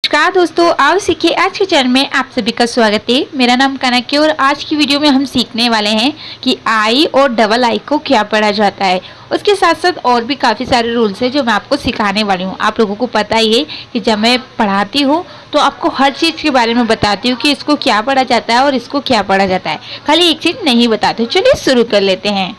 नमस्कार दोस्तों, आओ सीखिए। आज के चैनल में आप सभी का स्वागत है। मेरा नाम कनक है और आज की वीडियो में हम सीखने वाले हैं कि आई और डबल आई को क्या पढ़ा जाता है। उसके साथ साथ और भी काफ़ी सारे रूल्स हैं जो मैं आपको सिखाने वाली हूँ। आप लोगों को पता ही है कि जब मैं पढ़ाती हूँ तो आपको हर चीज़ के बारे में बताती हूँ कि इसको क्या पढ़ा जाता है और इसको क्या पढ़ा जाता है, खाली एक चीज़ नहीं बताती। चलिए शुरू कर लेते हैं।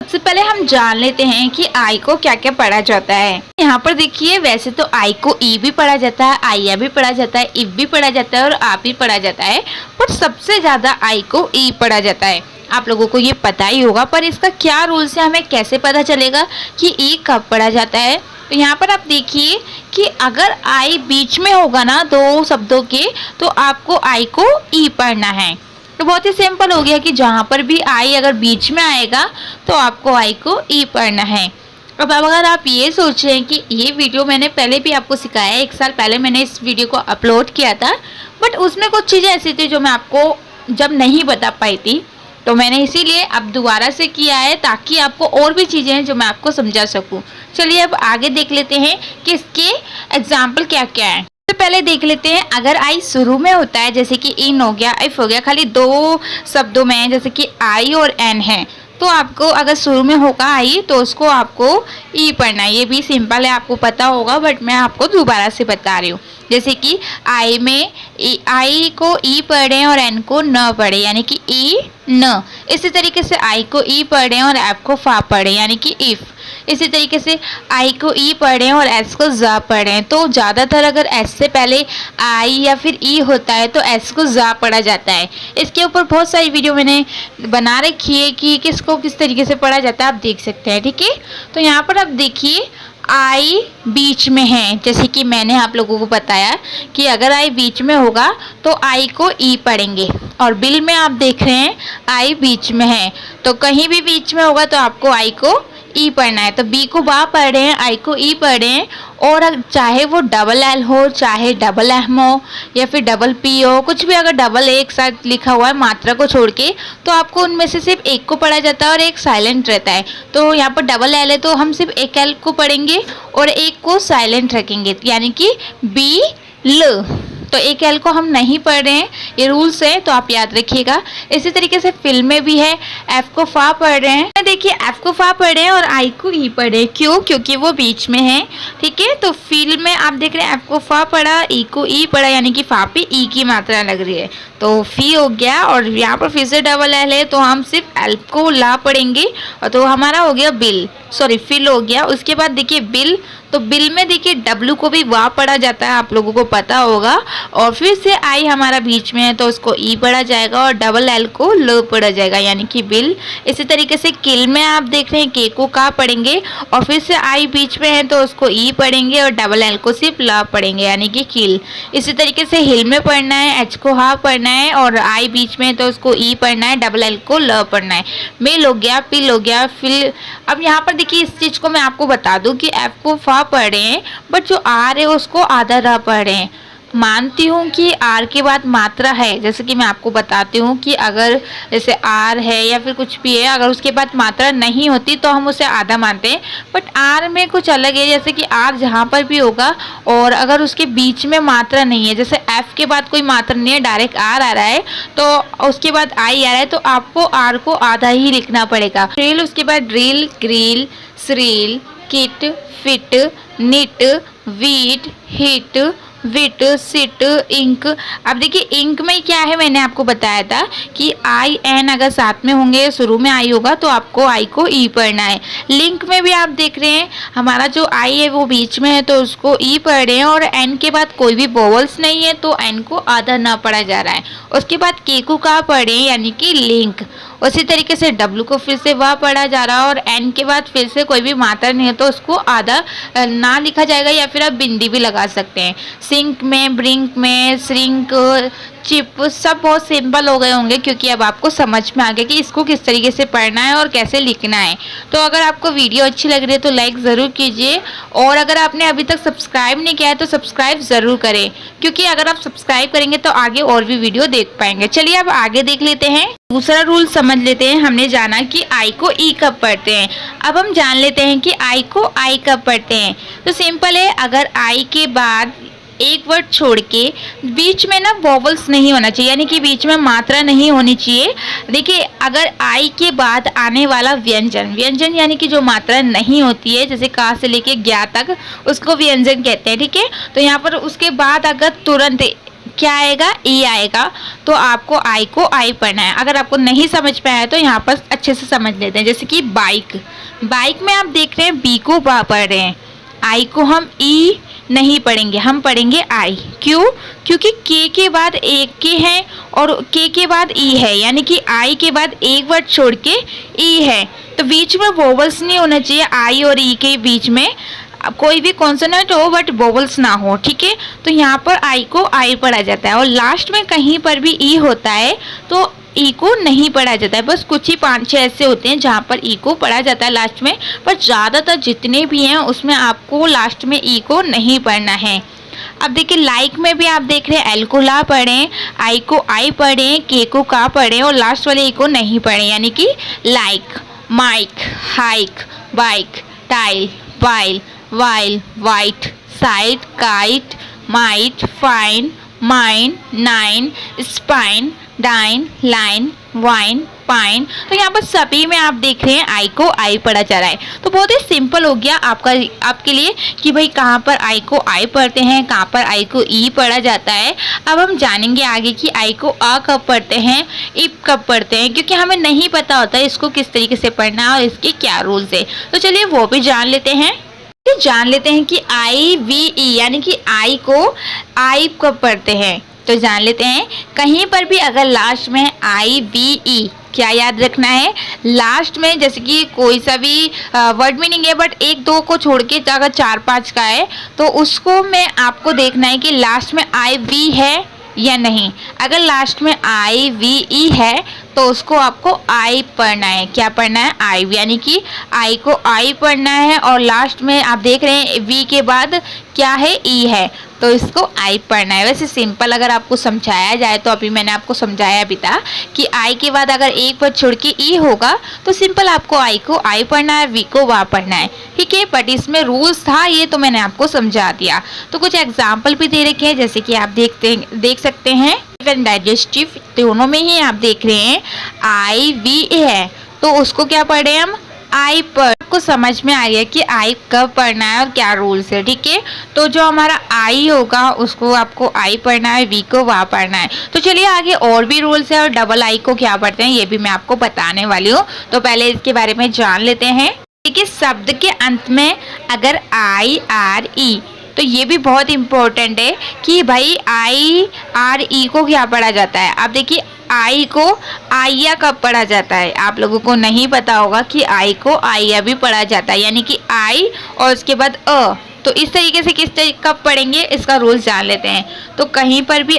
सबसे पहले हम जान लेते हैं कि आई को क्या क्या पढ़ा जाता है। यहाँ पर देखिए, वैसे तो आई को ई भी पढ़ा जाता है, आइया भी पढ़ा जाता है, इफ भी पढ़ा जाता है और आप भी पढ़ा जाता है, पर सबसे ज्यादा आई को ई पढ़ा जाता है। आप लोगों को ये पता ही होगा, पर इसका क्या रूल्स है, हमें कैसे पता चलेगा कि ई कब पढ़ा जाता है। तो यहाँ पर आप देखिए कि अगर आई बीच में होगा ना दो शब्दों के, तो आपको आई को ई पढ़ना है। तो बहुत ही सिंपल हो गया कि जहाँ पर भी आई अगर बीच में आएगा तो आपको आई को ई पढ़ना है। अब अगर आप ये सोच रहे हैं कि ये वीडियो मैंने पहले भी आपको सिखाया है, 1 साल पहले मैंने इस वीडियो को अपलोड किया था, बट उसमें कुछ चीज़ें ऐसी थी जो मैं आपको जब नहीं बता पाई थी, तो मैंने इसीलिए अब दोबारा से किया है ताकि आपको और भी चीज़ें हैं जो मैं आपको समझा सकूँ। चलिए अब आगे देख लेते हैं कि इसके एग्जाम्पल क्या क्या है। तो पहले देख लेते हैं, अगर आई शुरू में होता है जैसे कि इन हो गया, इफ हो गया, खाली 2 शब्दों में जैसे कि आई और एन है, तो आपको अगर शुरू में होगा आई तो उसको आपको ई पढ़ना है। ये भी सिंपल है, आपको पता होगा, बट मैं आपको दोबारा से बता रही हूँ। जैसे कि आई में आई को ई पढ़ें और एन को न पढ़े यानी कि ई न। इसी तरीके से आई को ई पढ़ें और एफ को फा पढ़े यानी कि इफ। इसी तरीके से आई को ई पढ़ें और एस को जा पढ़ें। तो ज़्यादातर अगर एस से पहले आई या फिर ई होता है तो एस को जा पढ़ा जाता है। इसके ऊपर बहुत सारी वीडियो मैंने बना रखी है कि किसको किस तरीके से पढ़ा जाता है, आप देख सकते हैं। ठीक है, तो यहाँ पर आप देखिए आई बीच में है, जैसे कि मैंने आप लोगों को बताया कि अगर आई बीच में होगा तो आई को ई पढ़ेंगे, और बिल में आप देख रहे हैं आई बीच में है, तो कहीं भी बीच में होगा तो आपको आई को ई पढ़ना है। तो बी को बा पढ़ रहे हैं, आई को ई पढ़ रहे हैं, और चाहे वो डबल एल हो, चाहे डबल एम हो या फिर डबल पी हो, कुछ भी अगर डबल ए एक साथ लिखा हुआ है मात्रा को छोड़ के, तो आपको उनमें से सिर्फ एक को पढ़ा जाता है और एक साइलेंट रहता है। तो यहाँ पर डबल एल है तो हम सिर्फ एक एल को पढ़ेंगे और एक को साइलेंट रखेंगे, यानी कि बी ल। तो एक एल को हम नहीं पढ़ रहे हैं, ये रूल्स है, तो आप याद रखिएगा। इसी तरीके से फिल्म में भी है, एफ को फा पढ़ रहे हैं, देखिए एफ को फा पढ़ रहे हैं और आई को ई पढ़ रहे हैं। क्यों? क्योंकि वो बीच में है। ठीक है, तो फिल्म में आप देख रहे हैं एफ को फा पढ़ा, ई को ई पढ़ा, यानी कि फा पे ई की मात्रा लग रही है, तो फी हो गया। और यहाँ पर फिर से डबल एल है तो हम सिर्फ एल को ला पढ़ेंगे, और तो हमारा हो गया बिल, सॉरी फिल हो गया। उसके बाद देखिए बिल, तो बिल में देखिए डब्लू को भी वाह पढ़ा जाता है, आप लोगों को पता होगा। और फिर से आई हमारा बीच में है तो उसको ई पढ़ा जाएगा और डबल एल को ल पढ़ा जाएगा यानी कि बिल। इसी तरीके से किल में आप देख रहे हैं के को का पढ़ेंगे, और फिर से आई बीच में है तो उसको ई पढ़ेंगे और डबल एल को सिर्फ ला पढ़ेंगे यानी कि किल। इसी तरीके से हिल में पढ़ना है, एच को हा पढ़ना है और आई बीच में है तो उसको ई पढ़ना है, डबल एल को ल पढ़ना है। मेल हो गया, पिल हो गया, फिल। अब यहाँ पर देखिए इस चीज़ को मैं आपको बता दूं कि एफ को फा पढ़ रहे हैं, बट जो आर है उसको आधा रा पढ़ रहे हैं। मानती हूँ कि आर के बाद मात्रा है, जैसे कि मैं आपको बताती हूँ कि अगर जैसे आर है या फिर कुछ भी है, अगर उसके बाद मात्रा नहीं होती तो हम उसे आधा मानते हैं, बट आर में कुछ अलग है। जैसे कि आर जहाँ पर भी होगा और अगर उसके बीच में मात्रा नहीं है, जैसे एफ के बाद कोई मात्रा नहीं है, डायरेक्ट आर आ रहा है, तो उसके बाद आई आ रहा है, तो आपको आर को आधा ही लिखना पड़ेगा। ड्रिल, उसके बाद drill, grill, shrill, kit, fit, knit, wheat, hit, wit, sit, ink. अब देखिए इंक में क्या है, मैंने आपको बताया था कि आई एन अगर साथ में होंगे, शुरू में आई होगा तो आपको आई को ई पढ़ना है। लिंक में भी आप देख रहे हैं हमारा जो आई है वो बीच में है तो उसको ई पढ़ रहे हैं, और एन के बाद कोई भी वोवल्स नहीं है तो एन को आधा ना पढ़ा जा रहा है। उसके बाद के को का पढ़े यानी कि लिंक। उसी तरीके से डब्लू को फिर से वह पढ़ा जा रहा है, और एन के बाद फिर से कोई भी मात्रा नहीं है तो उसको आधा ना लिखा जाएगा, या फिर आप बिंदी भी लगा सकते हैं। सिंक में, ब्रिंक में, श्रिंक, चिप, सब बहुत सिंपल हो गए होंगे क्योंकि अब आपको समझ में आ गया कि इसको किस तरीके से पढ़ना है और कैसे लिखना है। तो अगर आपको वीडियो अच्छी लग रही है तो लाइक ज़रूर कीजिए, और अगर आपने अभी तक सब्सक्राइब नहीं किया है तो सब्सक्राइब ज़रूर करें, क्योंकि अगर आप सब्सक्राइब करेंगे तो आगे और भी वीडियो देख पाएंगे। चलिए अब आगे देख लेते हैं, दूसरा रूल समझ लेते हैं। हमने जाना कि आई को ई कब पढ़ते हैं, अब हम जान लेते हैं कि आई को आई कब पढ़ते हैं। तो सिंपल है, अगर आई के बाद एक वर्ड छोड़ के बीच में ना वोवल्स नहीं होना चाहिए, यानी कि बीच में मात्रा नहीं होनी चाहिए। देखिए, अगर आई के बाद आने वाला व्यंजन, व्यंजन यानी कि जो मात्रा नहीं होती है, जैसे का से लेके ज्ञा तक, उसको व्यंजन कहते हैं, ठीक है। तो यहाँ पर उसके बाद अगर तुरंत क्या आएगा, ई आएगा, तो आपको आई को आई पढ़ना है। अगर आपको नहीं समझ में आया तो यहाँ पर अच्छे से समझ लेते हैं। जैसे कि बाइक, बाइक में आप देख रहे हैं बी को बा पढ़ रहे हैं, आई को हम ई नहीं पढ़ेंगे, हम पढ़ेंगे आई। क्यों? क्योंकि के बाद एक के है और के बाद ई है, यानी कि आई के बाद एक वर्ड छोड़ के ई है, तो बीच में वोवल्स नहीं होना चाहिए। आई और ई के बीच में कोई भी कॉन्सोनेंट हो बट वोवल्स ना हो, ठीक है। तो यहाँ पर आई को आई पढ़ा जाता है, और लास्ट में कहीं पर भी ई होता है तो ई को नहीं पढ़ा जाता है। बस कुछ ही 5-6 ऐसे होते हैं जहाँ पर ई को पढ़ा जाता है लास्ट में, पर ज़्यादातर जितने भी हैं उसमें आपको लास्ट में ई को नहीं पढ़ना है। अब देखिए, लाइक में भी आप देख रहे हैं एल को ला पढ़ें, आई को आई पढ़ें, के को का पढ़ें, और लास्ट वाले ई को नहीं पढ़ें, यानी कि like, mike, hike, bike, tile, while, while, white, side, kite, might, fine, mine, nine, spine, dine, line, wine, pine. तो यहाँ पर सभी में आप देख रहे हैं आई को आई पढ़ा जा रहा है। तो बहुत ही सिंपल हो गया आपके लिए कि भाई कहाँ पर आई को आई पढ़ते हैं, कहाँ पर आई को ई पढ़ा जाता है। अब हम जानेंगे आगे कि आई को आ कब पढ़ते हैं, ई कब पढ़ते हैं, क्योंकि हमें नहीं पता होता है इसको किस तरीके से पढ़ना है और इसके क्या रूल्स है। तो चलिए वो भी जान लेते हैं। कि आई वी ई यानी कि आई को आई कब पढ़ते हैं, तो जान लेते हैं। कहीं पर भी अगर लास्ट में आई वी ई, क्या याद रखना है, लास्ट में जैसे कि कोई सा भी वर्ड मीनिंग है बट 1-2 को छोड़ के अगर 4-5 का है तो उसको में आपको देखना है कि लास्ट में आई वी है या नहीं। अगर लास्ट में आई वी ई है तो उसको आपको आई पढ़ना है। क्या पढ़ना है? आई, यानी कि आई को आई पढ़ना है, और लास्ट में आप देख रहे हैं वी के बाद क्या है, ई है, तो इसको आई पढ़ना है। वैसे सिंपल अगर आपको समझाया जाए तो अभी मैंने आपको समझाया भी था कि आई के बाद अगर एक वर्ड छोड़ के ई होगा तो सिंपल आपको आई को आई पढ़ना है, वी को वा पढ़ना है, ठीक है। बट इसमें रूल्स था, ये तो मैंने आपको समझा दिया। तो कुछ एग्जाम्पल भी दे रखे हैं, जैसे कि आप देख सकते हैं डाइजेस्टिव, दोनों में ही आप देख रहे हैं आई वी है, तो उसको क्या पढ़े हम, आई पर। आपको समझ में आ गया कि आई कब पढ़ना है और क्या रूल्स है, ठीक है। तो जो हमारा आई होगा उसको आपको आई पढ़ना है, वी को वा पढ़ना है। तो चलिए आगे और भी रूल्स है, और डबल आई को क्या पढ़ते हैं ये भी मैं आपको बताने वाली हूँ। तो पहले इसके बारे में जान लेते हैं। देखिए, शब्द के अंत में अगर आई आर ई, तो ये भी बहुत इम्पोर्टेंट है कि भाई आई आर ई को क्या पढ़ा जाता है। आप देखिए, आई को आइया कब पढ़ा जाता है, आप लोगों को नहीं पता होगा कि आई को आइया भी पढ़ा जाता है, यानी कि आई और उसके बाद अ। तो इस तरीके से कब पढ़ेंगे इसका रूल जान लेते हैं। तो कहीं पर भी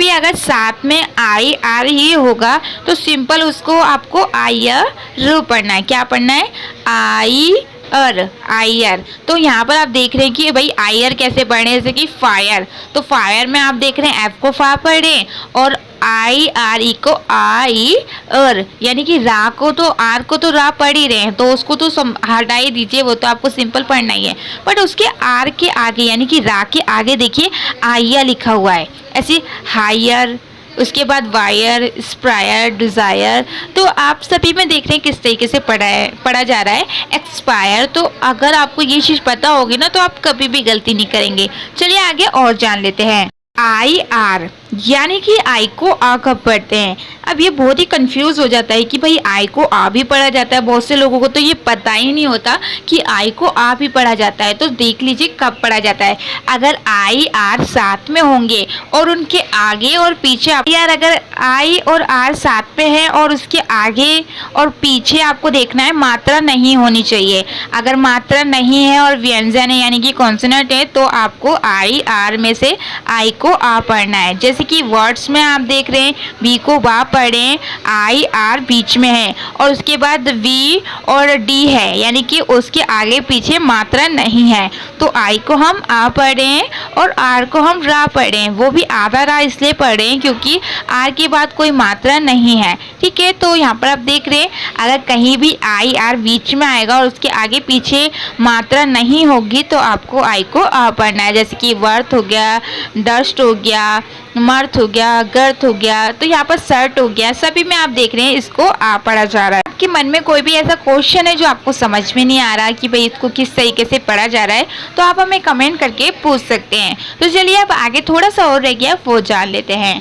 अगर साथ में आई आर ही होगा तो सिंपल उसको आपको आइया रू पढ़ना है। क्या पढ़ना है? आई आयर। तो यहाँ पर आप देख रहे हैं कि भाई आयर कैसे पढ़े, जैसे कि फायर, तो फायर में आप देख रहे हैं एफ को फा पढ़े और आई आर ई को आई अर, यानी कि रा को तो आर को तो रा पढ़ ही रहे हैं, तो उसको तो हटा ही दीजिए, वो तो आपको सिंपल पढ़ना ही है। बट उसके आर के आगे यानी कि रा के आगे देखिए आइया लिखा हुआ है, ऐसे हायर, उसके बाद वायर, स्प्रायर, डिज़ायर। तो आप सभी में देख रहे हैं किस तरीके से पढ़ा जा रहा है। एक्सपायर, तो अगर आपको ये चीज़ पता होगी ना तो आप कभी भी गलती नहीं करेंगे। चलिए आगे और जान लेते हैं। आई आर, यानी कि आई को आ कब पढ़ते हैं। अब ये बहुत ही कंफ्यूज हो जाता है कि भाई आई को आ भी पढ़ा जाता है, बहुत से लोगों को तो ये पता ही नहीं होता कि आई को आ भी पढ़ा जाता है। तो देख लीजिए कब पढ़ा जाता है। अगर आई आर साथ में होंगे और उनके आगे और पीछे, यार अगर आई और आर साथ में है और उसके आगे और पीछे आपको देखना है मात्रा नहीं होनी चाहिए। अगर मात्रा नहीं है और व्यंजन है यानी कि कॉन्सोनेंट है तो आपको आई आर में से आई को आ पढ़ना है। जैसे कि वर्ड्स में आप देख रहे हैं बी को बा पढ़ें, आई आर बीच में है और उसके बाद वी और डी है, यानी कि उसके आगे पीछे मात्रा नहीं है, तो आई को हम आ पढ़ें और आर को हम रा पढ़ें। वो भी आधा रा इसलिए पढ़ें क्योंकि आर के बाद कोई मात्रा नहीं है, ठीक है। तो यहाँ पर आप देख रहे हैं अगर कहीं भी आई आर बीच में आएगा और उसके आगे पीछे मात्रा नहीं होगी तो आपको आई को आ पढ़ना है। जैसे कि वर्थ हो गया, डस्ट हो गया, मर्थ हो गया, गर्थ हो गया, तो यहाँ पर शर्ट हो गया, सभी में आप देख रहे हैं इसको आ पढ़ा जा रहा है। आपके मन में कोई भी ऐसा क्वेश्चन है जो आपको समझ में नहीं आ रहा कि भाई इसको किस तरीके से पढ़ा जा रहा है, तो आप हमें कमेंट करके पूछ सकते हैं। तो चलिए अब आगे थोड़ा सा और रह गया वो जान लेते हैं।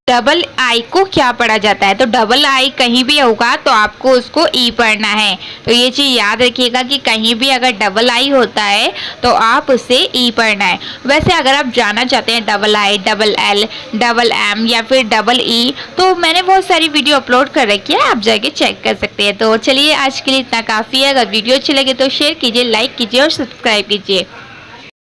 डबल आई को क्या पढ़ा जाता है? तो डबल आई कहीं भी होगा तो आपको उसको ई पढ़ना है। तो ये चीज़ याद रखिएगा कि कहीं भी अगर डबल आई होता है तो आप उसे ई पढ़ना है। वैसे अगर आप जानना चाहते हैं double I, double L, double M या फिर डबल ई, तो मैंने बहुत सारी वीडियो अपलोड कर रखी है, आप जाके चेक कर सकते हैं। तो चलिए आज के लिए इतना काफ़ी है। अगर वीडियो अच्छी लगे तो शेयर कीजिए, लाइक कीजिए और सब्सक्राइब कीजिए।